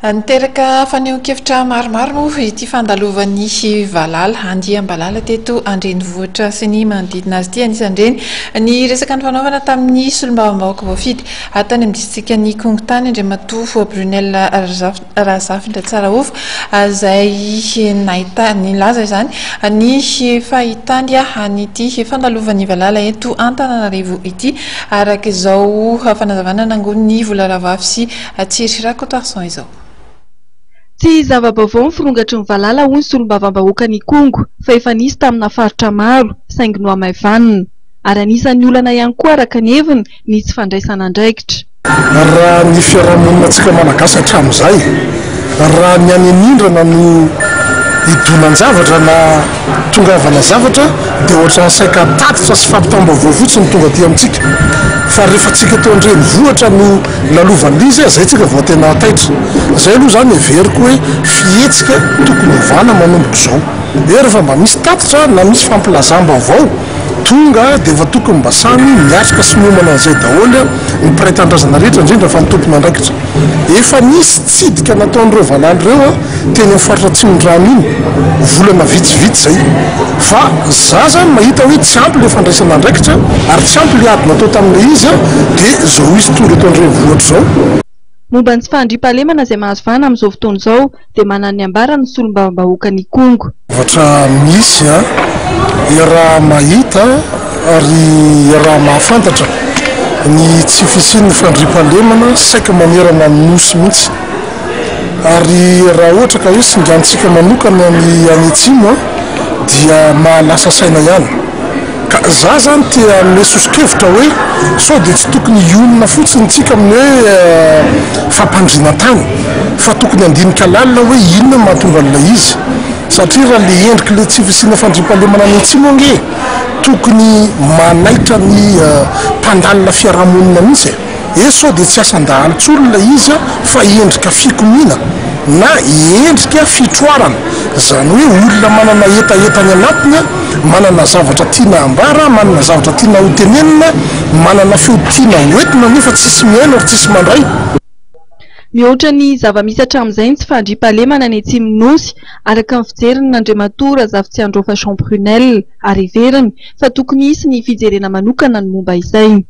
Niteraka fanehoan-kevitra maromaro moa ity fandalovan'ny Valala Andiam-Balala teto an-drenivohitra sy ny manodidina azy ity. Anisan'ireny ny resaka ny fanaovana tamin'ny solombavambahoaka voafidy tany amin'ny distrika ny Konkotany Andriamatoa Brunel Razafindra Tsarahovo izay nahita nilaza izany ny fahitany an'ity fandalovan'ny Valala eto Antananarivo ity araka izao fanazavana nangon'ny Volaravavy sy Tsirira Kotarson izao. Tsy zava-baovao miforongatry ny Valala hoy ny solombavambahoaka ny Kongo fa efa nisy tamina faritra maro saingy no amaivanina ary anisan'ny olana ihany koa araka ny heviny ny tsy fandraisana andraikitra. Raha ny fiarahamonina antsika malagasy hatramin'izay raha ny any anindrana no idonan-javatra na tongavana zavatra dia ohatra saika tatitra sy fampitam-baovao fotsiny tonga aty amintsika fa rehefa tsika teo an-drenivohitra no lalovan'izy zay tsika vao tena taitra zay aloha zany everiko hoe fihetsika tokony hovana manomboka izao rehefa mba misy tatitra na misy fampilazam-baovao tonga dia efa tokony mba samy miatrika sy miomana an'izay daholo ny mpiray-tandrazana rehetra indrindra fa ny tompony andraikitra efa nisy tsidika nataon'ireo Valala ireo teny amin'ny faritra Tsimondrano iny volana vitsivitsy zay fa zaza mahita hoe tsy ampy le fandraisana andraikitra ary tsy ampy le ady natao tamin'ilay izy dia zao izy tory eto an-drenivohitra zao. Momba ny tsy fandriam-pahalemana izay mahazo vahana amin'izao fotoana izao dia manana ny ambara ny solombavambahoaka ny Kongo. Ohatra misy raha mahita ary raha mahafantatra ny tsy fisian'ny fandriam-pahalemana saika manerana ny nosy mihitsy ary raha ohatra ka hoe singantsika manokana ny any atsimo dia mahalasa saina ihany ka za zany tia mesosokevitra hoe sao dia tsy tokony ionina fotsiny tsika amin'ny hoe fampandrina tany fa tokony andinika lalina hoe inona mahatonga an'ilay izy satria raha le endrika le tsy fisiana fandriam-pahalemana any atsimo ange tokony manaitra ny mpandalina fiarahamonina mihitsy sao dia tsy asan-dahalits'olona izy fa endrika fikomiana na endrika fitroarana zany hoe olona manana etaetany anatiny manana zavatra tiana ambara manana zavatra tiana hotenenina manana feo tiana hoentina nefa tsisy miaina ary tsisy mandray. Mihoatra ny zava-misy hatramin'izay ny tsy fandriam-pahalemana any Atsimo-Nosy araka ny fijeriny Andriamatoa Razafintsaindrova Jean Brunel ary heveriny fa tokony hisy ny fijerena manokana ny momba izay.